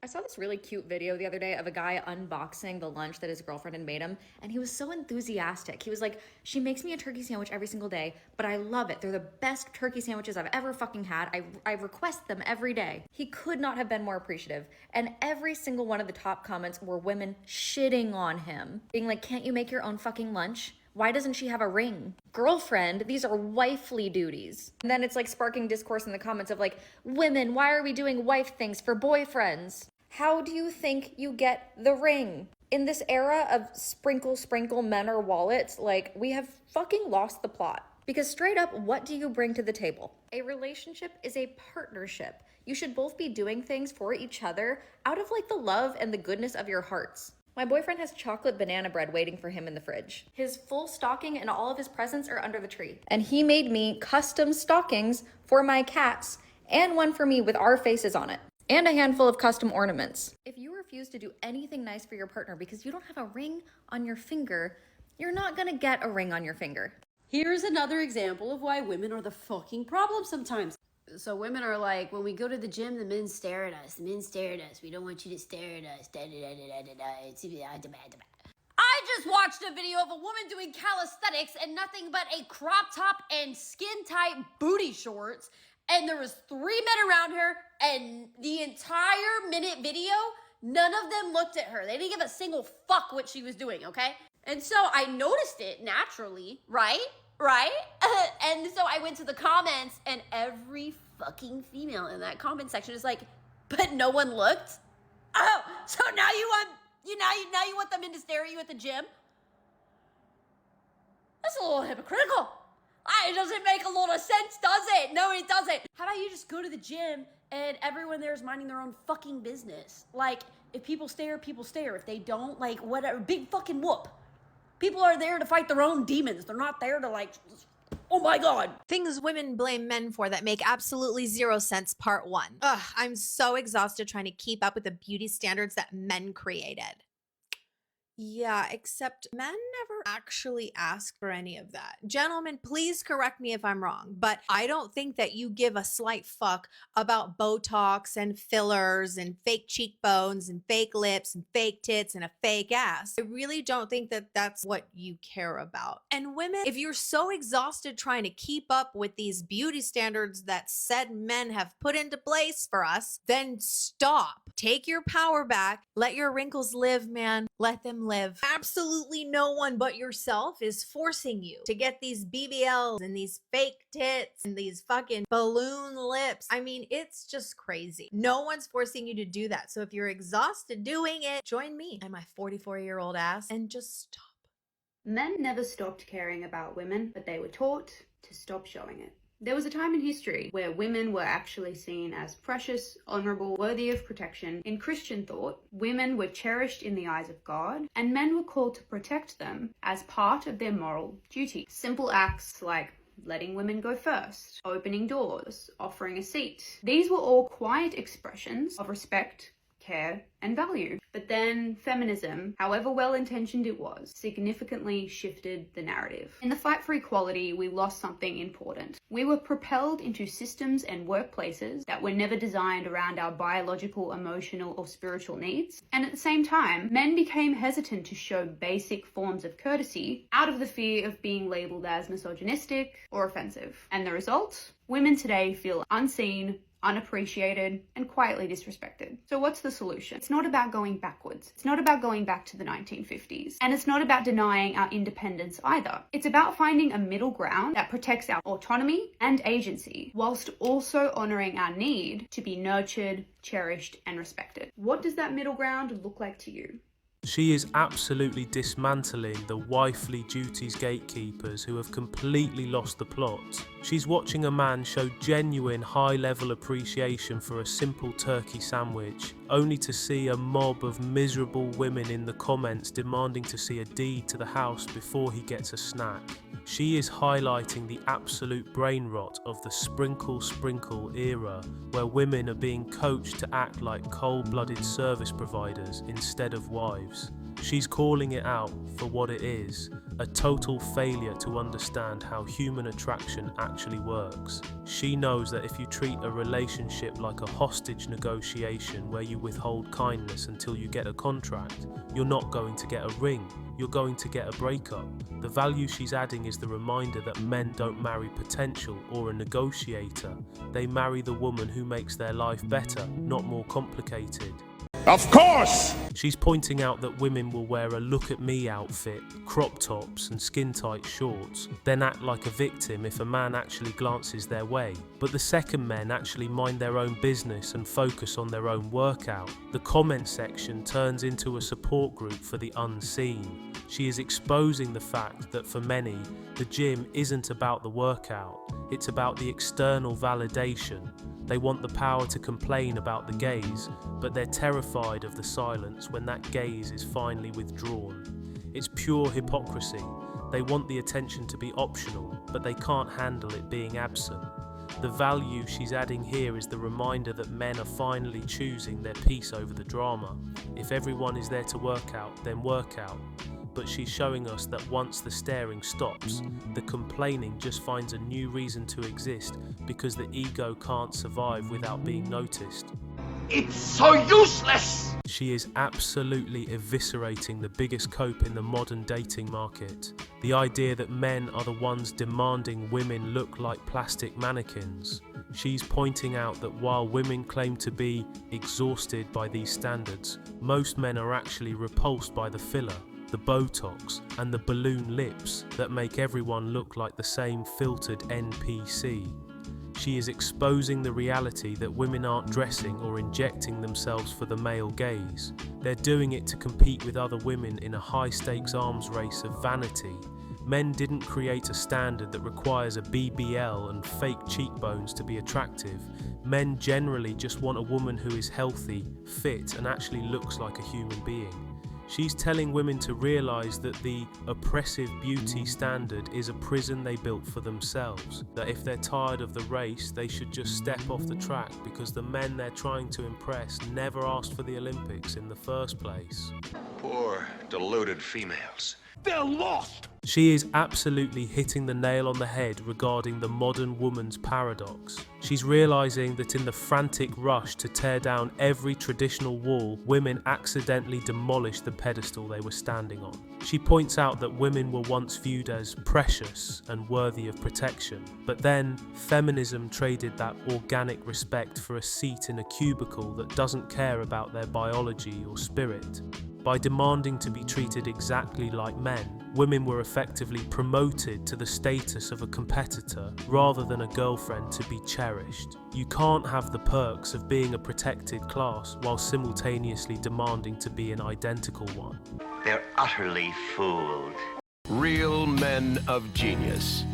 I saw this really cute video the other day of a guy unboxing the lunch that his girlfriend had made him, and he was so enthusiastic. He was like, she makes me a turkey sandwich every single day, but I love it. They're the best turkey sandwiches I've ever fucking had. I request them every day. He could not have been more appreciative. And every single one of the top comments were women shitting on him, being like, can't you make your own fucking lunch? Why doesn't she have a ring? Girlfriend, these are wifely duties. And then it's like sparking discourse in the comments of like, women, why are we doing wife things for boyfriends? How do you think you get the ring? In this era of sprinkle, sprinkle, men or wallets, like, we have fucking lost the plot. Because straight up, what do you bring to the table? A relationship is a partnership. You should both be doing things for each other out of like the love and the goodness of your hearts. My boyfriend has chocolate banana bread waiting for him in the fridge. His full stocking and all of his presents are under the tree. And he made me custom stockings for my cats and one for me with our faces on it. And a handful of custom ornaments. If you refuse to do anything nice for your partner because you don't have a ring on your finger, you're not gonna get a ring on your finger. Here's another example of why women are the fucking problem sometimes. So women are like, when we go to the gym, the men stare at us. The men stare at us. We don't want you to stare at us. I just watched a video of a woman doing calisthenics and nothing but a crop top and skin-tight booty shorts. And there was 3 men around her, and the entire minute video, none of them looked at her. They didn't give a single fuck what she was doing, okay? And so I noticed it naturally, right? And so I went to the comments, and every fucking female in that comment section is like, but no one looked? Oh, so now you want them to stare at you at the gym? That's a little hypocritical. It doesn't make a lot of sense, does it? No, it doesn't. How about you just go to the gym and everyone there is minding their own fucking business? Like, if people stare, people stare. If they don't, like, whatever, big fucking whoop. People are there to fight their own demons. They're not there to, like, oh my God. Things women blame men for that make absolutely zero sense, part 1. Ugh, I'm so exhausted trying to keep up with the beauty standards that men created. Yeah, except men never actually ask for any of that. Gentlemen, please correct me if I'm wrong, but I don't think that you give a slight fuck about Botox and fillers and fake cheekbones and fake lips and fake tits and a fake ass. I really don't think that that's what you care about. And women, if you're so exhausted trying to keep up with these beauty standards that said men have put into place for us, then stop. Take your power back. Let your wrinkles live, man. Let them live. Absolutely no one but yourself is forcing you to get these BBLs and these fake tits and these fucking balloon lips. I mean, it's just crazy. No one's forcing you to do that. So if you're exhausted doing it, join me and my 44-year-old ass and just stop. Men never stopped caring about women, but they were taught to stop showing it. There was a time in history where women were actually seen as precious, honorable, worthy of protection. In Christian thought, women were cherished in the eyes of God, and men were called to protect them as part of their moral duty. Simple acts like letting women go first, opening doors, offering a seat. These were all quiet expressions of respect, care, and value. But then feminism, however well-intentioned it was, significantly shifted the narrative. In the fight for equality, we lost something important. We were propelled into systems and workplaces that were never designed around our biological, emotional, or spiritual needs. And at the same time, men became hesitant to show basic forms of courtesy out of the fear of being labeled as misogynistic or offensive. And the result? Women today feel unseen, unappreciated, and quietly disrespected. So what's the solution? It's not about going backwards. It's not about going back to the 1950s. And it's not about denying our independence either. It's about finding a middle ground that protects our autonomy and agency, whilst also honoring our need to be nurtured, cherished, and respected. What does that middle ground look like to you? She is absolutely dismantling the wifely duties gatekeepers who have completely lost the plot. She's watching a man show genuine high-level appreciation for a simple turkey sandwich, only to see a mob of miserable women in the comments demanding to see a deed to the house before he gets a snack. She is highlighting the absolute brain rot of the sprinkle era, where women are being coached to act like cold-blooded service providers instead of wives. She's calling it out for what it is, a total failure to understand how human attraction actually works. She knows that if you treat a relationship like a hostage negotiation where you withhold kindness until you get a contract, you're not going to get a ring, you're going to get a breakup. The value she's adding is the reminder that men don't marry potential or a negotiator. They marry the woman who makes their life better, not more complicated. Of course! She's pointing out that women will wear a look at me outfit, crop tops and skin tight shorts, then act like a victim if a man actually glances their way. But the second men actually mind their own business and focus on their own workout. The comment section turns into a support group for the unseen. She is exposing the fact that for many, the gym isn't about the workout, it's about the external validation. They want the power to complain about the gaze, but they're terrified of the silence when that gaze is finally withdrawn. It's pure hypocrisy. They want the attention to be optional, but they can't handle it being absent. The value she's adding here is the reminder that men are finally choosing their peace over the drama. If everyone is there to work out, then work out. But she's showing us that once the staring stops, the complaining just finds a new reason to exist because the ego can't survive without being noticed. It's so useless! She is absolutely eviscerating the biggest cope in the modern dating market. The idea that men are the ones demanding women look like plastic mannequins. She's pointing out that while women claim to be exhausted by these standards, most men are actually repulsed by the filler, the Botox and the balloon lips that make everyone look like the same filtered NPC. She is exposing the reality that women aren't dressing or injecting themselves for the male gaze. They're doing it to compete with other women in a high-stakes arms race of vanity. Men didn't create a standard that requires a BBL and fake cheekbones to be attractive. Men generally just want a woman who is healthy, fit, and actually looks like a human being. She's telling women to realise that the oppressive beauty standard is a prison they built for themselves. That if they're tired of the race, they should just step off the track because the men they're trying to impress never asked for the Olympics in the first place. Poor, deluded females. They're lost! She is absolutely hitting the nail on the head regarding the modern woman's paradox. She's realising that in the frantic rush to tear down every traditional wall, women accidentally demolish the pedestal they were standing on. She points out that women were once viewed as precious and worthy of protection, but then feminism traded that organic respect for a seat in a cubicle that doesn't care about their biology or spirit. By demanding to be treated exactly like men, women were effectively promoted to the status of a competitor rather than a girlfriend to be cherished. You can't have the perks of being a protected class while simultaneously demanding to be an identical one. They're utterly fooled. Real men of genius.